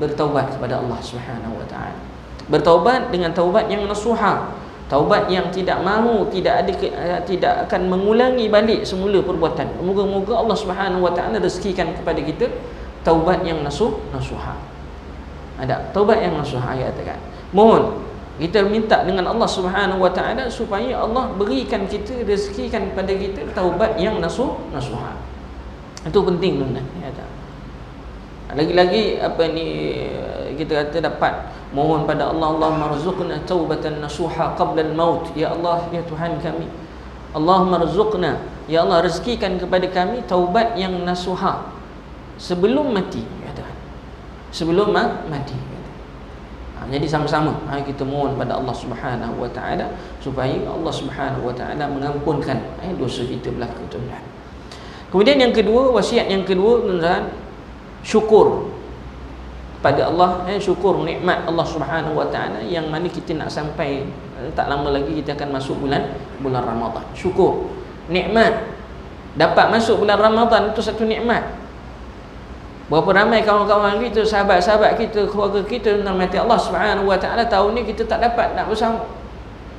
bertaubat kepada Allah Subhanahu wa taala. Bertaubat dengan taubat yang nasuha, taubat yang tidak mahu, tidak akan mengulangi balik semula perbuatan. Moga-moga Allah Subhanahu wa taala rezekikan kepada kita taubat yang nasuha. Ada taubat yang nasuha, ayat kan. Mohon kita minta dengan Allah Subhanahu wa taala supaya Allah berikan kita, rezekikan kepada kita taubat yang nasuha. Itu penting tuan-tuan, ya tak? Lagi-lagi apa ni kita kata dapat mohon pada Allah, Allahumma rzuqna taubatan nasuha qabla al-maut. Ya Allah, ya Tuhan kami, Allahumma rzuqna, ya Allah rezekikan kepada kami taubat yang nasuha sebelum mati, ya Tuhan. Sebelum mati. Jadi sama-sama kita mohon pada Allah Subhanahu wa taala supaya Allah Subhanahu wa taala mengampunkan dosa kita belaka, tuan-tuan. Kemudian yang kedua, wasiat yang kedua, tuan-tuan, syukur pada Allah, syukur nikmat Allah Subhanahu wa taala yang mana kita nak sampai tak lama lagi kita akan masuk bulan Ramadan. Syukur nikmat dapat masuk bulan Ramadan itu satu nikmat. Berapa ramai kawan-kawan kita, sahabat-sahabat kita, keluarga kita tentang mati Allah Subhanahu wa taala, tahun ni kita tak dapat nak bersama.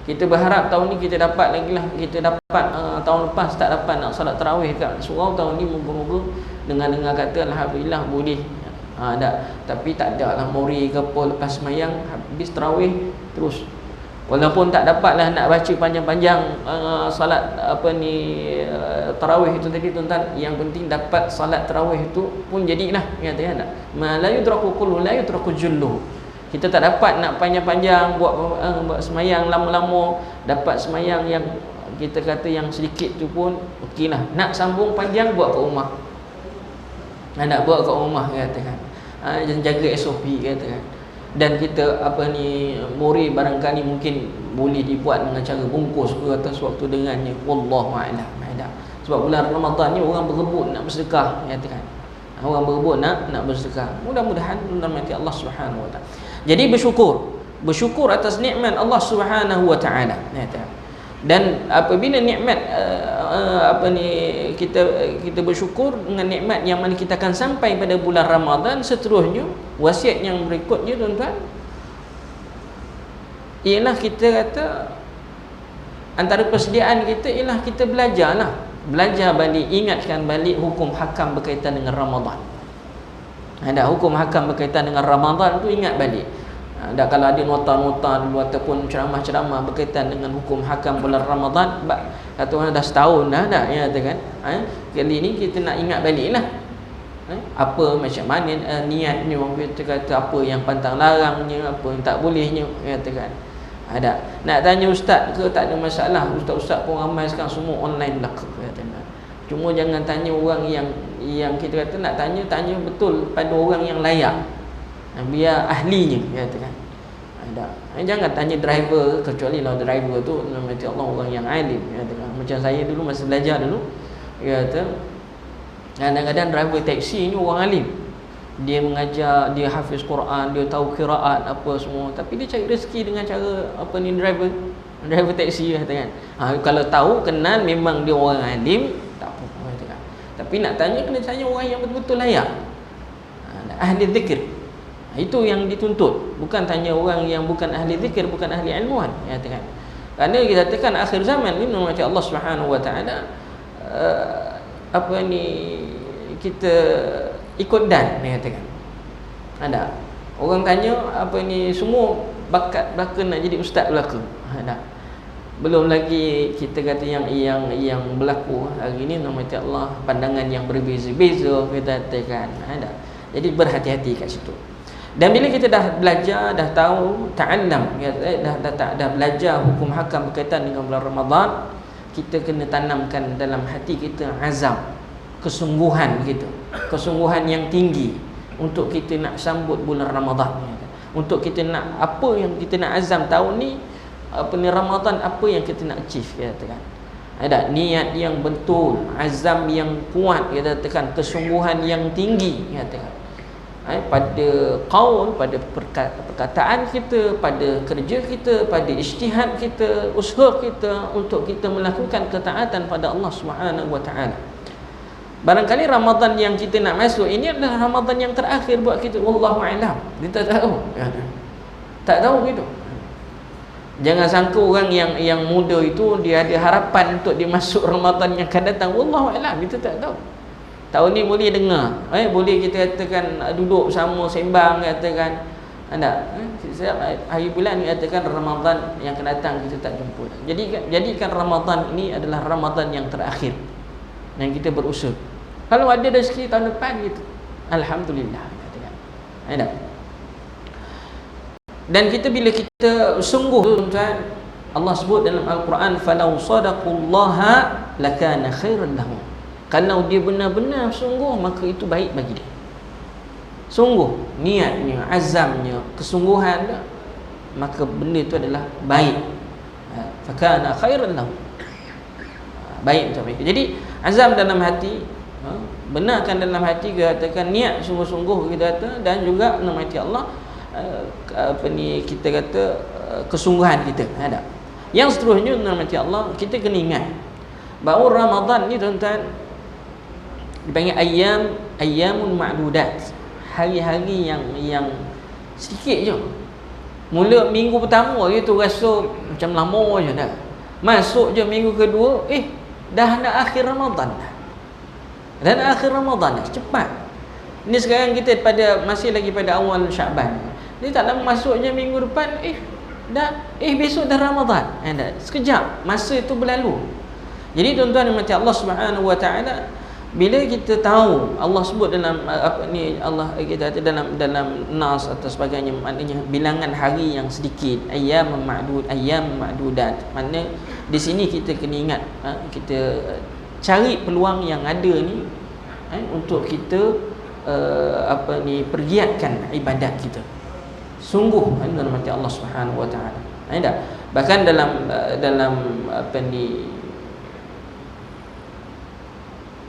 Kita berharap tahun ni kita dapat lagi lah. Kita dapat tahun lepas tak dapat nak salat tarawih kat surau, tahun ni moga-moga dengar kata alhamdulillah boleh. Tapi tak ada lah mori ke apa, lepas semayang habis tarawih terus. Walaupun tak dapatlah nak baca panjang-panjang salat tarawih itu tadi, tuan-tuan, yang penting dapat salat tarawih itu pun jadilah, kata tak. Ma la yudraku kullu la yudraku jullu. Kita tak dapat nak panjang-panjang buat semayang lama-lama, dapat semayang yang kita kata yang sedikit tu pun okeylah. Nak sambung panjang buat kat rumah. Nak buat kat rumah, katakan. Jaga SOP, katakan. Dan kita mori barangkali mungkin boleh dibuat dengan cara bungkus ke atas waktu dengannya, wallahu a'lam. Sebab bulan Ramadan ni orang berebut nak bersedekah, katakan. Orang berebut nak bersedekah. Mudah-mudahan mati Allah Subhanahu wa taala. Jadi bersyukur atas nikmat Allah Subhanahu wa taala. Dan apabila nikmat kita bersyukur dengan nikmat yang mana kita akan sampai pada bulan Ramadan, seterusnya wasiat yang berikutnya, tuan-tuan, ialah kita kata antara persediaan kita ialah kita belajar balik, ingatkan balik hukum hakam berkaitan dengan Ramadan. Ada hukum hakam berkaitan dengan Ramadan tu ingat balik. Kalau ada nota-nota dulu ataupun ceramah-ceramah berkaitan dengan hukum hakam bulan Ramadan, kata orang dah setahun dah ya kan. Kali ni kita nak ingat baliklah. Apa macam mana niatnya, orang kita kata apa yang pantang larangnya, apa yang tak bolehnya, katakan. Ada nak tanya ustaz ke, tak ada masalah. Ustaz-ustaz pun ramai sekarang semua online belaka, katakan. Cuma jangan tanya orang yang kita kata nak tanya betul pada orang yang layak, biar ahlinya, katakan. Jangan tanya driver, kecuali kalau driver tu mati Allah orang yang alim, katakan. Macam saya dulu masa belajar dulu, kata kadang-kadang driver taksi ni orang alim, dia mengajar, dia hafiz Quran, dia tahu qiraat apa semua, tapi dia cari rezeki dengan cara driver taksi, katakan. Kalau tahu kenal memang dia orang alim, tak apa, katakan. Tapi nak tanya kena tanya orang yang betul-betul layak, ahli zikir. Itu yang dituntut, bukan tanya orang yang bukan ahli zikir, bukan ahli ilmuwan, katakan. Kerana kita katakan akhir zaman ni macam Allah Subhanahu wa taala kita ikut dan, katakan. Ada orang tanya semua bakat belaka nak jadi ustaz belaka. Ada belum lagi kita kata yang berlaku hari ni nama Allah pandangan yang berbeza-beza, kita katakan. Ada, jadi berhati-hati kat situ. Dan bila kita dah belajar, dah tahu, ta'allam, dah belajar hukum hakam berkaitan dengan bulan Ramadan, kita kena tanamkan dalam hati kita azam, kesungguhan kita, kesungguhan yang tinggi untuk kita nak sambut bulan Ramadan. Untuk kita nak, apa yang kita nak azam tahun ni, Ramadan, apa yang kita nak achieve, katakan. Ada niat yang betul, azam yang kuat, katakan, kesungguhan yang tinggi, katakan. Pada qaul, pada perkataan kita, pada kerja kita, pada ijtihad kita, usaha kita untuk kita melakukan ketaatan pada Allah Subhanahu wa taala. Barangkali Ramadan yang kita nak masuk ini adalah Ramadan yang terakhir buat kita. Wallahu a'lam. Kita tak tahu. Tak tahu gitu. Jangan sangka orang yang muda itu dia ada harapan untuk dia masuk Ramadan yang akan datang. Wallahu a'lam, kita tak tahu. Tahun ni boleh dengar, boleh kita katakan duduk bersama sembang, katakan anda hari bulan ni katakan Ramadan yang akan datang kita tak jumpa. Jadikan Ramadan ini adalah Ramadan yang terakhir yang kita berusaha. Kalau ada rezeki tahun depan gitu, alhamdulillah katakan. Ada. Dan kita bila kita sungguh tuan-tuan, Allah sebut dalam Al-Quran, falau sadaqullaha lakana khairan lahum. Kalau dia benar-benar sungguh, maka itu baik bagi dia. Sungguh, niatnya, azamnya, kesungguhan dia, maka benda itu adalah baik. Fakana khairan lahum. Baik untuk mereka. Jadi azam dalam hati, benarkan dalam hati, kita katakan niat sungguh-sungguh kita kata, dan juga dalam hati Allah, kita kata kesungguhan kita ada. Yang seterusnya dalam hati Allah, kita kena ingat bahawa Ramadan ni tuan-tuan dipanggil ayyamun ma'dudat, hari-hari yang sedikit je. Mula minggu pertama je tu rasa macam lama je dah. Masuk je minggu kedua, dah nak akhir Ramadan dah. Dan akhir Ramadan dah, cepat. Ini sekarang kita masih lagi pada awal Syaban. Dia tak lama masuk je minggu depan, besok dah Ramadan. Sekejap masa itu berlalu. Jadi tuan-tuan yang mati Allah Subhanahu wa taala, bila kita tahu Allah sebut dalam Allah kita dalam nas atau sebagainya, maknanya bilangan hari yang sedikit, ayyam ma'dudat. Maknanya di sini kita kena ingat, kita cari peluang yang ada ni untuk kita pergiatkan ibadat kita. Sungguh dalam hati Allah Subhanahu wa taala. Bahkan dalam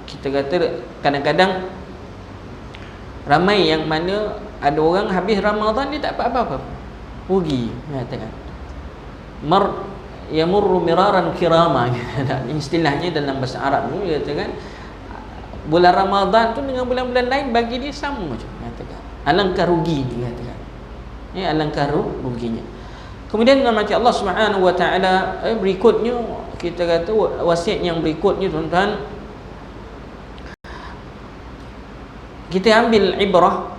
kita kata kadang-kadang ramai yang mana ada orang habis Ramadan dia tak apa-apa, rugi, katakan yamurru miraran kirama. Istilahnya dalam bahasa Arab ni katakan bulan Ramadan tu dengan bulan-bulan lain bagi dia sama je, katakan alangkah rugi dia, katakan alangkah ruginya. Kemudian dalam hati Allah Subhanahu wa taala berikutnya, kita kata wasiat yang berikutnya tuan-tuan, kita ambil ibrah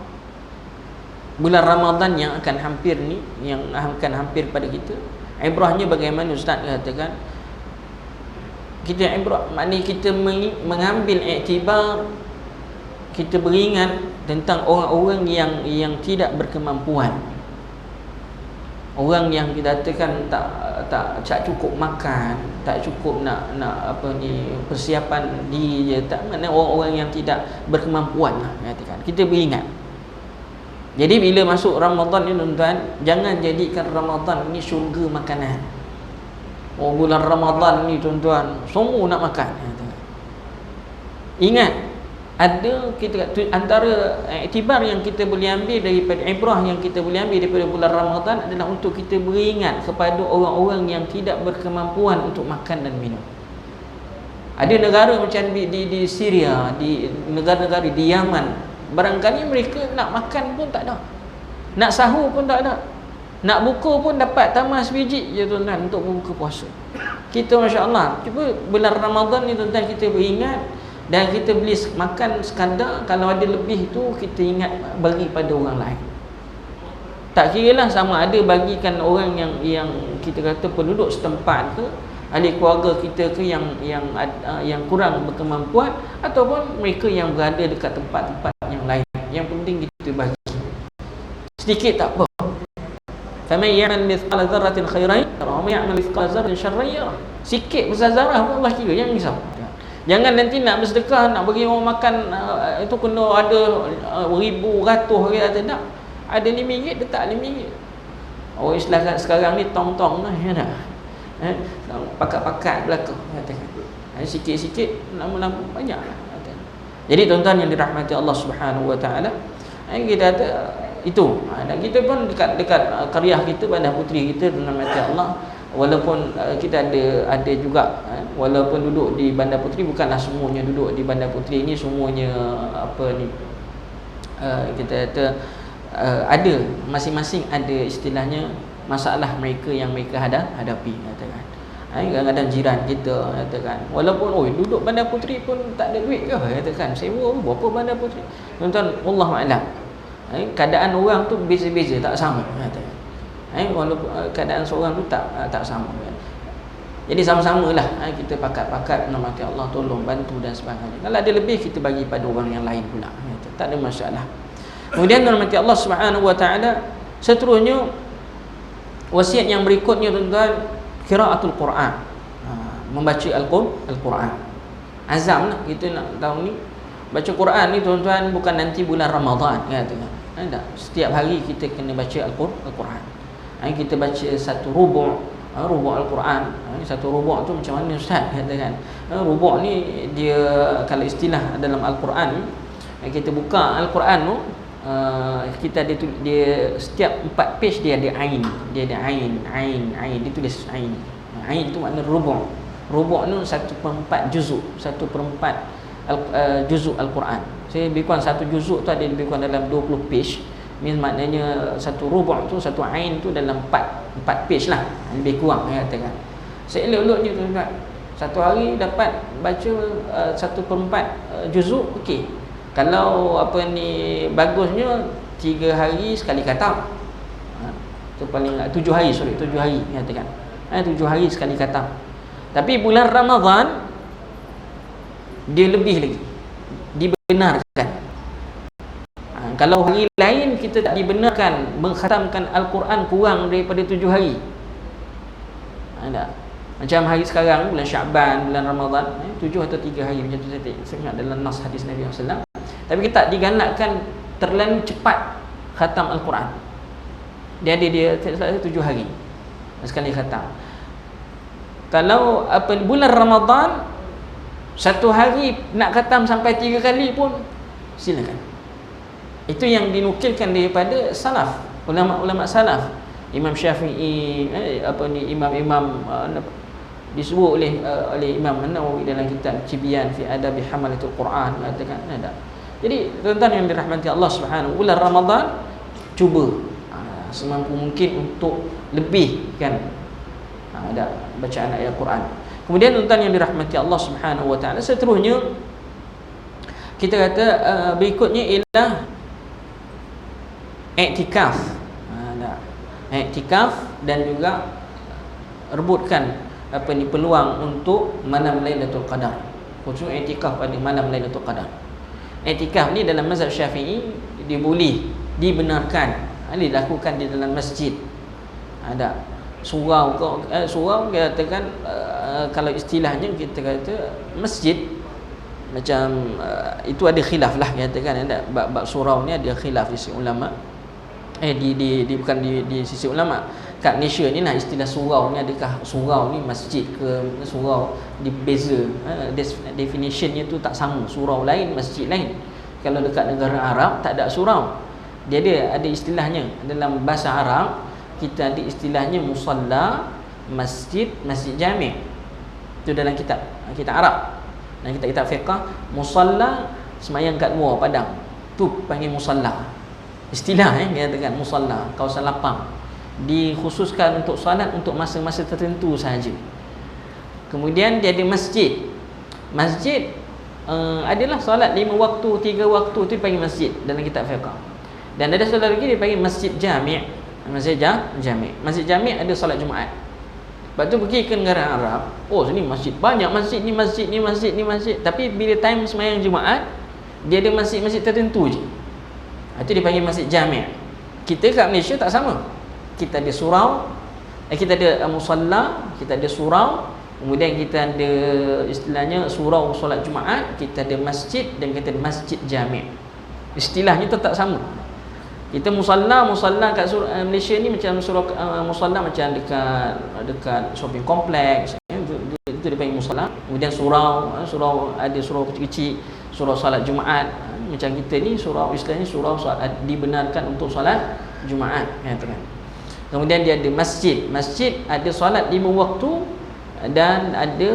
bulan Ramadan yang akan hampir ni, yang akan hampir pada kita. Ibrahnya bagaimana Ustaz katakan? Kita ibrah maknanya kita mengambil iktibar, kita beringat tentang orang-orang yang tidak berkemampuan. Orang yang kita katakan tak cukup makan, tak cukup nak persiapan diri je, tak, maknanya orang-orang yang tidak berkemampuan lah, katakan. Kita beringat. Jadi bila masuk Ramadan ni tuan-tuan, jangan jadikan Ramadan ni syurga makanan. Bulan Ramadan ni tuan-tuan semua nak makan. Ingat, ada kita antara iktibar yang kita boleh ambil daripada ibrah yang kita boleh ambil daripada bulan Ramadan adalah untuk kita beringat kepada orang-orang yang tidak berkemampuan untuk makan dan minum. Ada negara macam di Syria, di negara-negara di Yaman, barangkali mereka nak makan pun tak ada, nak sahur pun tak ada, nak buka pun dapat tambah sebiji je tuan-tuan untuk buka puasa. Kita masya-Allah, cuba bulan Ramadan ni tuan-tuan kita beringat, dan kita beli makan sekadar, kalau ada lebih tu kita ingat bagi pada orang lain. Tak kiralah sama ada bagikan orang yang kita kata penduduk setempat ke, ahli keluarga kita ke yang kurang berkemampuan, ataupun mereka yang berada dekat tempat-tempat yang lain. Yang penting kita bagi sedikit tak apa. Faman ya'mal mithqala dzarratin khairan yara wa man ya'mal mithqala dzarratin syarran yara. Sikit besar zarah pun Allah kira, jangan risau. Jangan nanti nak bersedekah, nak bagi orang makan itu kena ada ribu, ratus orang kata tak. Ada RM5, letak RM5. Orang Islam sekarang ni tong-tong lah, ya tak? Pakat-pakat belakang katakan. Sikit-sikit, lama-lama banyak lah. Jadi tuan-tuan yang dirahmati Allah Subhanahu wa taala, kita ada itu. Dan kita pun dekat qaryah kita, Bandar Puteri kita dalam hati Allah, walaupun kita ada juga walaupun duduk di Bandar Puteri, bukanlah semuanya duduk di Bandar Puteri ni semuanya apa ni kita kata ada masing-masing ada istilahnya masalah mereka yang mereka hadapi katakan. Kadang-kadang jiran kita katakan walaupun duduk Bandar Puteri pun tak ada duit ke katakan, sewa berapa Bandar Puteri, tuan-tuan, wallahu a'lam. Keadaan orang tu beza-beza, tak sama katakan. Walaupun keadaan seorang tu tak sama kan. Jadi sama-samalah kita pakat-pakat nama Allah, tolong bantu dan sebagainya. Kalau ada lebih kita bagi pada orang yang lain pula, tak ada masalah. Kemudian nama Allah Subhanahu wa taala, seterusnya wasiat yang berikutnya tuan-tuan, qiraatul Quran, membaca Al-Quran. Azam lah kita nak tahu ni, baca Quran ni tuan-tuan bukan nanti bulan Ramadan katakan. Setiap hari kita kena baca Al-Quran. Kita baca satu rubu' Al-Quran. Satu rubu' tu macam mana ustaz katakan? Rubu' ni dia kalau istilah dalam Al-Quran, kita buka Al-Quran tu, kita dia setiap 4 page dia ada ain, ain ditulis ain. Ain tu makna rubu'. Rubu' tu 1/4 juzuk, 1/4 juzuk Al-Quran. Saya lebih kurang satu juzuk tu ada lebih kurang dalam 20 page. Maknanya satu rubu' tu, satu ain tu dalam 4 page lah, lebih kurang katakan. Seelok-eloknya tuan-tuan, satu hari dapat baca 1/4 juzuk, okey. Kalau apa ni bagusnya 3 hari sekali khatam. Tu paling 7 hari, 7 hari katakan. 7 hari sekali khatam. Tapi bulan Ramadan dia lebih lagi dibenarkan. Kalau hari lain kita tak dibenarkan mengkhatamkan Al-Quran kurang daripada 7 hari. Ada. Macam hari sekarang bulan Syaban, bulan Ramadan, 7 atau 3 hari macam tu saya ingat dalam nas hadis Nabi SAW. Tapi kita tak digalakkan terlalu cepat khatam Al-Quran. Dia 7 hari sekali khatam. Kalau bulan Ramadan, satu hari nak khatam sampai 3 kali pun silakan. Itu yang dinukilkan daripada salaf, ulama-ulama salaf. Imam Syafi'i, imam-imam disebut oleh Imam An-Nawawi dalam kitab Tibyan fi Adabi Hamalatul Quran katakan ada. Jadi tuan-tuan yang dirahmati Allah Subhanahu, bulan Ramadan cuba semampu mungkin untuk lebih kan ada bacaan ayat Quran. Kemudian tuan-tuan yang dirahmati Allah Subhanahu wa taala, seterusnya kita kata berikutnya ialah iktikaf. Iktikaf dan juga rebutkan peluang untuk malam Lailatul Qadar. Khusus iktikaf pada malam Lailatul Qadar. Iktikaf ni dalam mazhab Syafi'i diboleh, dibenarkan dilakukan di dalam masjid. Ada surau kita katakan kalau istilahnya kita kata masjid macam itu ada khilaf lah katakan ada bab surau ni ada khilaf di sisi ulama. Bukan di sisi ulama. Kat Malaysia ni lah istilah surau ni, adakah surau ni masjid ke surau, dibeza. Definitionnya tu tak sama, surau lain, masjid lain. Kalau dekat negara Arab tak ada surau. Dia ada istilahnya dalam bahasa Arab, kita ada istilahnya musalla, masjid, masjid jami'. Itu dalam kitab Arab. Dan kitab fiqh, musalla semayang kat luar padang. Tu panggil musalla. Istilah dia katakan musalla, kawasan lapang, dikhususkan untuk solat untuk masa-masa tertentu sahaja. Kemudian dia ada masjid. Masjid adalah solat 5 waktu, 3 waktu, tu dipanggil masjid dalam kitab fiqh. Dan ada solat lagi dipanggil masjid jami'. Masjid jami'. Masjid jami' ada solat Jumaat. Lepas tu pergi ke negara Arab, sini masjid, banyak masjid, ni masjid, ni masjid, ni masjid. Tapi bila time sembahyang Jumaat, dia ada masjid-masjid tertentu je. Itu dipanggil masjid jami'. Kita kat Malaysia tak sama. Kita ada surau, kita ada musalla, kita ada surau, kemudian kita ada istilahnya surau solat Jumaat, kita ada masjid dan kita ada masjid jami'. Istilahnya tetap sama. Kita musalla kat Malaysia ni macam musalla macam dekat shopping kompleks. Itu dipanggil musalla. Kemudian surau ada surau kecil-kecil, surau solat Jumaat. Macam kita ni surau istilahnya surau solat dibenarkan untuk solat Jumaat katakan. Kemudian dia ada masjid. Masjid ada solat 5 waktu dan ada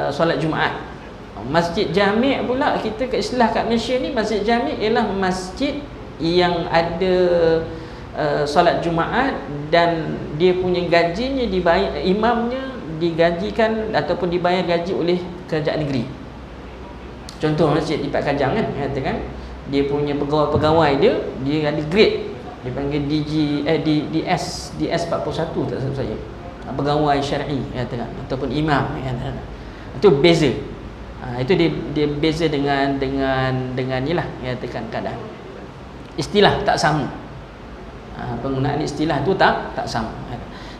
solat Jumaat. Masjid jami' pula, kita ke istilah kat Malaysia ni, masjid jami' ialah masjid yang ada solat Jumaat dan dia punya gajinya dibayar, imamnya digajikan ataupun dibayar gaji oleh kerajaan negeri. Contoh masjid di Pak Kajang kan, katakan dia punya pegawai-pegawai dia ada grade, dia panggil DS 41 tak salah saya, pegawai syar'i katakan, ataupun imam katakan. Itu beza. Itu dia beza dengan inilah katakan keadaan. Istilah tak sama. Penggunaan istilah tu tak sama.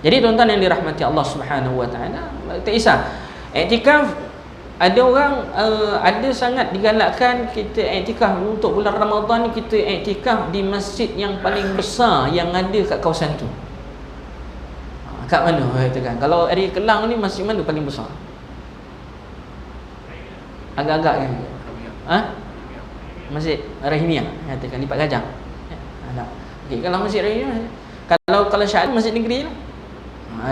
Jadi tuan-tuan yang dirahmati Allah Subhanahu Wa Taala, tak kisah iktikaf. Ada orang ada sangat digalakkan kita iktikaf untuk bulan Ramadan ni, kita iktikaf di masjid yang paling besar yang ada kat kawasan tu. Kat mana katakan? Kalau area Kelang ni masjid mana paling besar? Agak-agak kan? Masjid Rahimiyah katakan di Pak Kajang. Okey, kalau masjid Rahimiyah, kalau Syahid masjid negeri lah.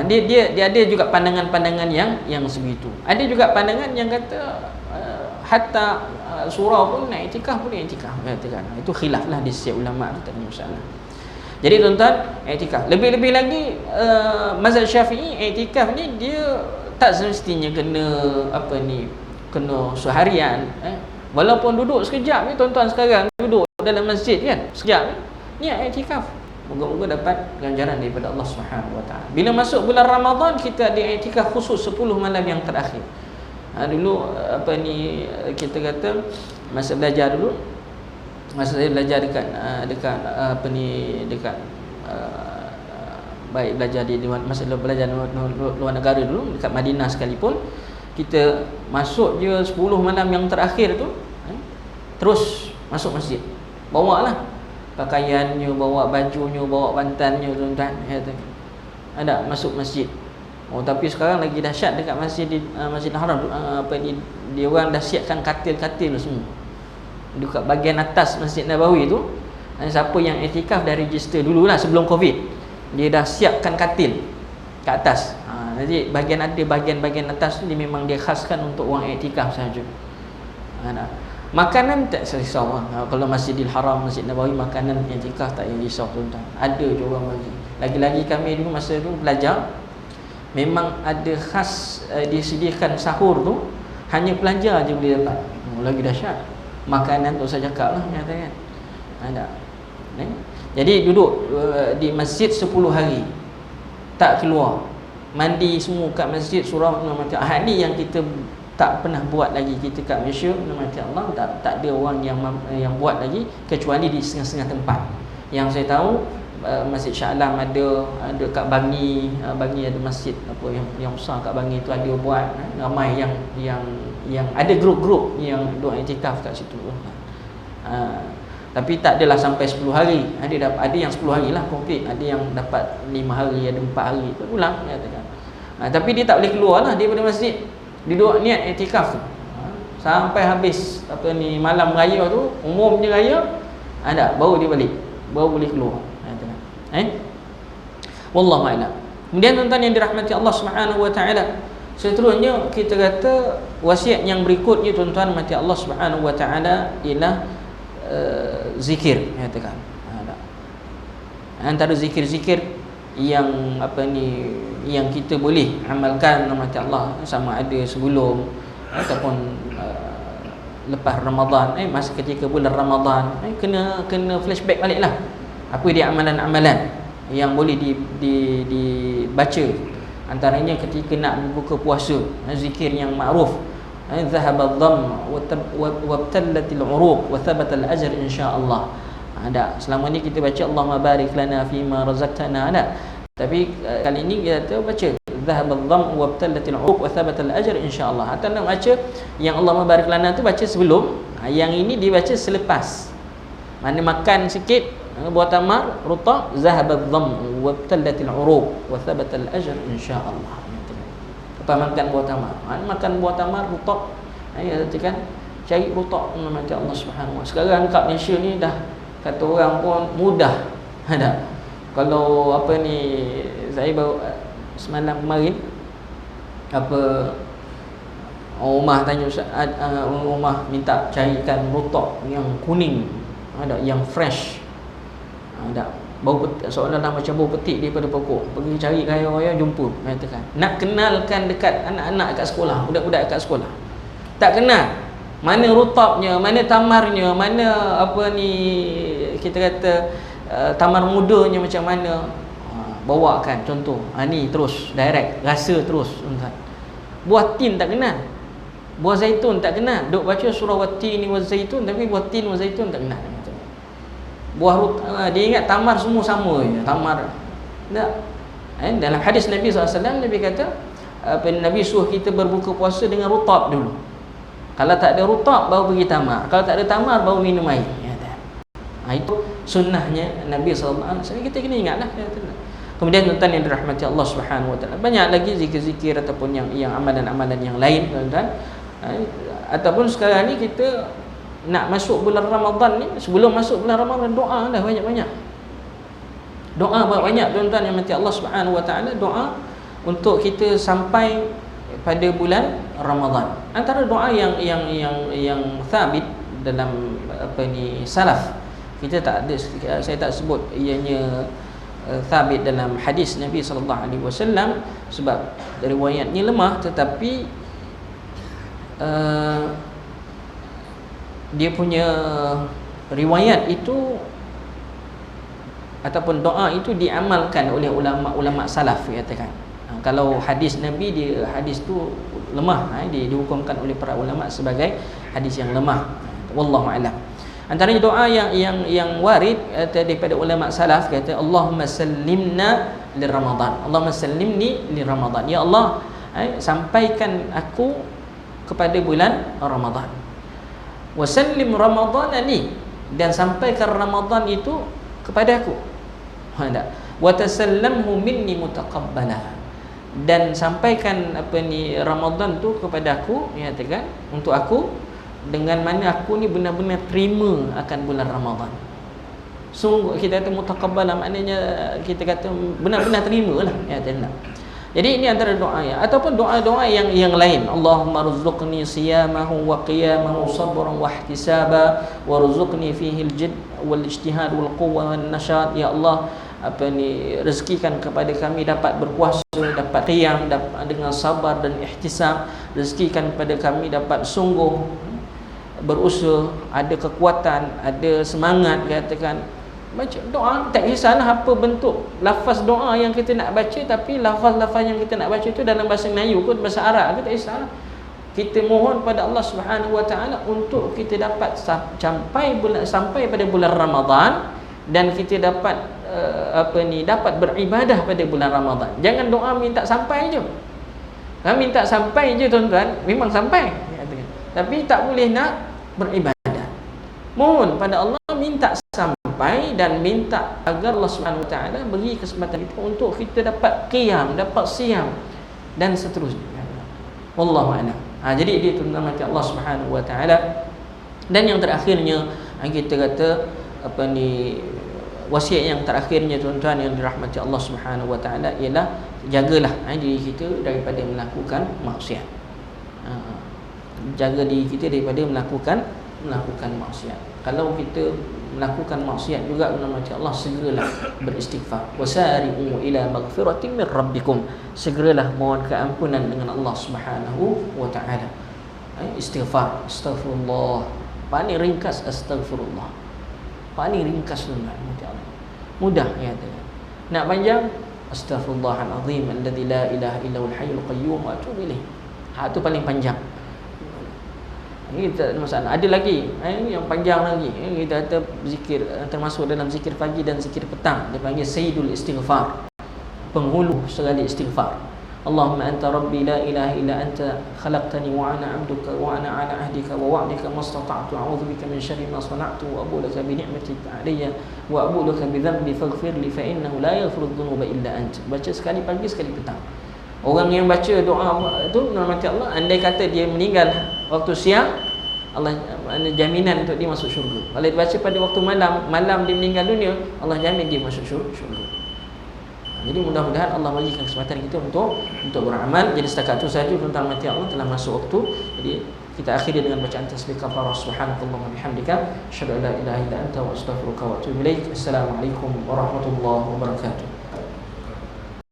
Dia ada juga pandangan-pandangan yang sebegitu. Ada juga pandangan yang kata hatta surau pun nak iktikaf, boleh iktikaf katakan. Itu khilaf lah di setiap ulama tu, tak ada masalah. Jadi tuan-tuan, iktikaf. Lebih-lebih lagi mazhab Syafi'i, iktikaf ni dia tak semestinya kena seharian. Walaupun duduk sekejap ni tuan-tuan, sekarang duduk dalam masjid kan, sekejap ni iktikaf. Moga-moga dapat ganjaran daripada Allah Subhanahu Wa Taala. Bila masuk bulan Ramadan, kita ada iktikaf khusus 10 malam yang terakhir. Dulu kita kata masa belajar dulu, masa saya belajar dekat baik belajar di masa belajar luar negara dulu dekat Madinah sekalipun, kita masuk je 10 malam yang terakhir tu, terus masuk masjid. Bawalah pakaiannya, bawa bajunya, bawa bantalnya tuan-tuan, ada masuk masjid. Tapi sekarang lagi dahsyat dekat Masjidil Haram, dia orang dah siapkan katil-katil semua dekat bahagian atas Masjid Nabawi tu. Siapa yang iktikaf dah register dululah sebelum Covid, dia dah siapkan katil kat atas. Jadi bahagian atas tu dia memang dia khaskan untuk orang iktikaf saja. Makanan tak risau kalau Masjidil Haram, Masjid Nabawi, makanan iktikaf tak payah risau tuan-tuan. Ada je orang bagi. Lagi-lagi kami dulu masa tu belajar, memang ada khas disediakan sahur tu, hanya pelajar je boleh dapat. Lagi dahsyat. Makanan tu saya cakap lah katakan. Ada. Jadi duduk di masjid 10 hari. Tak keluar. Mandi semua kat masjid, surau Ahad ni yang kita tak pernah buat lagi kita kat Malaysia. Mati Allah, tak ada orang yang buat lagi kecuali di setengah-setengah tempat. Yang saya tahu Masjid Shah Alam ada kat Bangi ada masjid yang besar kat Bangi tu, ada buat ramai yang ada grup-grup yang duk iktikaf kat situ. Tapi tak adalah sampai 10 hari. Ada yang 10 hari lah komplit, ada yang dapat 5 hari, ada 4 hari tu pulang katakan. Tapi dia tak boleh keluar lah daripada masjid. Dia duduk niat iktikaf tu sampai habis malam raya tu, umumnya raya baru dia balik, baru boleh keluar. Wallahu a'lam. Kemudian tuan-tuan yang dirahmati Allah Subhanahu Wa Taala, seterusnya kita kata wasiat yang berikutnya tuan-tuan mati Allah Subhanahu Wa Taala ialah zikir katakan. Antara zikir-zikir yang yang kita boleh amalkan mati Allah, sama ada sebelum ataupun lepas Ramadan, masa ketika bulan Ramadan, kena flashback baliklah apa dia amalan-amalan yang boleh dibaca. Antaranya ketika nak buka puasa, zikir yang ma'ruf, zahaba dhamm wa btallatil uruq wa thabata al ajr insya-Allah. Selama ni kita baca Allahumma barik lana fima razaqtana, tapi kali ini kita baca zahaba dhamm wa btallatil uruq wa thabata al ajr insya-Allah. Atau nak baca yang Allahumma barik lana tu baca sebelum, yang ini dibaca selepas. Mana makan sikit buah tamar rutab, zahaba dhamm wa btallatil uruq wa thabata al ajr insya-Allah. Apa makan buah tamar? Makan buah tamar rutab, katakan cari rutab nama Allah Subhanahu Wa. Sekarang kat Malaysia ni dah kata orang pun mudah Kalau apa ni, saya baru semalam kemarin apa rumah tanya Ustaz, rumah minta carikan rotok yang kuning, ada yang fresh, ada bau petik, seolah-olah macam bau petik daripada pokok. Pergi cari raya-raya jumpa, katakan nak kenalkan dekat anak-anak kat sekolah, budak-budak kat sekolah, tak kenal mana rotopnya, mana tamarnya, mana apa ni kita kata tamar mudanya macam mana. Bawakan contoh, ni terus direct, rasa terus. Buah tin tak kenal, buah zaitun tak kenal, duk baca surah wat-tini waz-zaitun tapi buah tin wa zaitun tak kenal. Buah dia ingat tamar semua sama je, tamar tak. Dalam hadis Nabi SAW, Nabi kata Nabi suruh kita berbuka puasa dengan rutab dulu. Kalau tak ada rutab baru pergi tamar, kalau tak ada tamar baru minum air. Itu sunnahnya Nabi SAW. Kita kena ingatlah. Kemudian tuan-tuan yang dirahmati Allah Subhanahu Wa Taala, banyak lagi zikir-zikir ataupun yang amalan-amalan yang lain, tuan-tuan. Ataupun sekarang ni kita nak masuk bulan Ramadan ni, sebelum masuk bulan Ramadan, doa dah banyak-banyak. Doa banyak, tuan-tuan yang dirahmati Allah Subhanahu Wa Taala, doa untuk kita sampai pada bulan Ramadan. Antara doa yang sabit dalam apa ni salaf, kita tak ada, saya tak sebut ianya sabit dalam hadis Nabi sallallahu alaihi wasallam sebab riwayatnya lemah, tetapi dia punya riwayat itu ataupun doa itu diamalkan oleh ulama-ulama salaf, katakan. Kalau hadis Nabi, dia hadis tu lemah, dihukumkan oleh para ulama sebagai hadis yang lemah. Wallahu a'lam. Antaranya doa yang warid daripada ulama salaf, kata Allahumma sallimna li Ramadan. Allahumma sallimni li Ramadan. Ya Allah, sampaikan aku kepada bulan Ramadan. Wa sallim Ramadhanani, dan sampaikan Ramadan itu kepada aku. Wa tasallamhu minni mutaqabbala, dan sampaikan apa ni Ramadan tu kepada aku, ya kan, untuk aku, dengan mana aku ni benar-benar terima akan bulan Ramadan. Sungguh kita kata mutaqabbala, maknanya kita kata benar-benar terima lah, ya tak. Jadi ini antara doa ya, ataupun doa-doa yang lain. Allahumma rzuqni siyamahu wa qiyamahu sabran wa ihtisaba warzuqni fihi al-jidd wal ijtihad wal quwwa wan nashat. Ya Allah, apa ni, rezekikan kepada kami dapat berpuasa, dapat qiyam, dapat dengan sabar dan ihtisab. Rezekikan kepada kami dapat sungguh berusaha, ada kekuatan, ada semangat, katakan. Baca doa, tak kisahlah apa bentuk lafaz doa yang kita nak baca, tapi lafaz-lafaz yang kita nak baca itu dalam bahasa Melayu ke bahasa Arab ke, tak kisahlah. Kita mohon pada Allah Subhanahu Wa Taala untuk kita dapat sampai pada bulan Ramadan, dan kita dapat dapat beribadah pada bulan Ramadan. Jangan doa minta sampai je. Kan minta sampai je, tuan-tuan, memang sampai, tapi tak boleh nak beribadah. Mohon pada Allah, minta sampai, dan minta agar Allah Subhanahu Wa Taala beri kesempatan kita untuk kita dapat qiyam, dapat siam, dan seterusnya. Wallahu a'lam. Jadi dia tuan-tuan Allah Subhanahu Wa Taala. Dan yang terakhirnya, kita kata apa ni, wasiat yang terakhirnya, tuan-tuan yang dirahmati Allah Subhanahu Wa Taala, ialah jagalah diri kita daripada melakukan maksiat. Jaga diri kita daripada melakukan maksiat. Kalau kita melakukan maksiat juga, dirahmati Allah, segeralah beristighfar. Wasari'u ila maghfiratin min rabbikum, segeralah mohon keampunan dengan Allah Subhanahu Wa Taala. Istighfar, astaghfirullah, paling ringkas astaghfirullah, paling ringkas, mudah ya. Nak panjang, astaghfirullahal azim alladzi la ilaha illa huwal hayyul qayyum wa atubu ilaih. Itu paling panjang. Ini tak ada masalah. Ada lagi yang panjang lagi. Kita kata zikir, termasuk dalam zikir pagi dan zikir petang, dia panggil sayyidul istighfar, penghulu segala istighfar. Allahumma anta rabbi la ilaha illa anta khalaqtani wa ana 'abduka wa ana 'ala 'ahdika wa wa'dika mastata'tu a'udzu bika min syarri ma sana'tu wa a'udzu laka bi ni'matika 'alayya wa a'udzu laka bi dhanbi faghfir li fa innahu la yaghfiru dhunuba illa anta. Baca sekali pagi sekali petang. Orang yang baca doa itu, rahmati Allah, andai kata dia meninggal waktu siang, Allah jaminan untuk dia masuk syurga. Kalau dia baca pada waktu malam dia meninggal dunia, Allah jamin dia masuk syurga. Jadi mudah-mudahan Allah berikan kesempatan kita untuk beramal. Jadi setakat itu saja tentang mati Allah, telah masuk waktu. Jadi kita akhiri dengan bacaan tasbih kafarah. Subhanakallahumma wa bihamdika, asyhadu an la ilaha illa anta wa astaghfiruka wa atubu ilaik. Assalamualaikum warahmatullahi wabarakatuh.